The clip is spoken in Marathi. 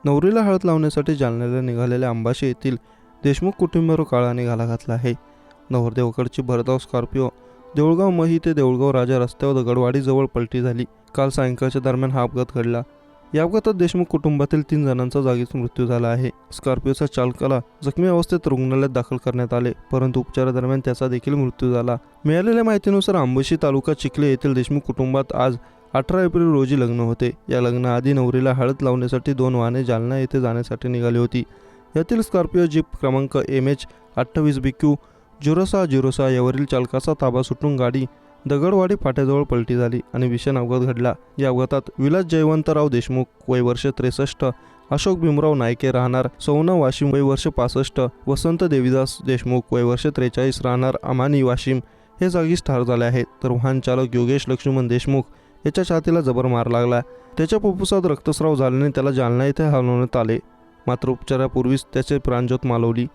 नवरीला हळद लावण्यासाठी जालन्याला निघालेल्या अंबाशी येथील देशमुख कुटुंबावर काळा निघाला घातला आहे. नवरदेवाकडची भरधाव स्कॉर्पिओ देऊळगाव मही ते देऊळगाव राजा रस्त्यावर दगडवाडीजवळ पलटी झाली. काल सायंकाळच्या दरम्यान हा अपघात घडला. या अपघातात देशमुख कुटुंबातील 3 जणांचा जागीच मृत्यू झाला आहे. स्कॉर्पिओच्या चालकाला जखमी अवस्थेत रुग्णालयात दाखल करण्यात आले, परंतु उपचारादरम्यान त्याचा देखील मृत्यू झाला. मिळालेल्या माहितीनुसार अंबाशी तालुका चिखले येथील देशमुख कुटुंबात आज 18 एप्रिल रोजी लग्न होते. या लग्नाआधी नवरीला हळद लावण्यासाठी 2 वाहने जालना येथे जाण्यासाठी निघाली होती. यातील स्कॉर्पिओ जीप क्रमांक MH 28BQ 0606 यावरील चालकाचा ताबा सुटून गाडी दगडवाडी फाट्याजवळ पलटी झाली आणि भीषण अपघात घडला. या अपघातात विलास जयवंतराव देशमुख वय वर्ष 63, अशोक भीमराव नायके राहणार सौना वाशिम वय वर्ष 65, वसंत देवीदास देशमुख वय वर्ष 43 राहणार अमानी वाशिम हे जागीच ठार झाले आहेत. तर वाहन चालक योगेश लक्ष्मण देशमुख याच्या छातीला जबर मार लागला. त्याच्या फुफ्फुसात रक्तस्राव झाल्याने त्याला जालना येथे हलवण्यात आले, मात्र उपचारापूर्वीच त्याचे प्राणज्योत मालवली.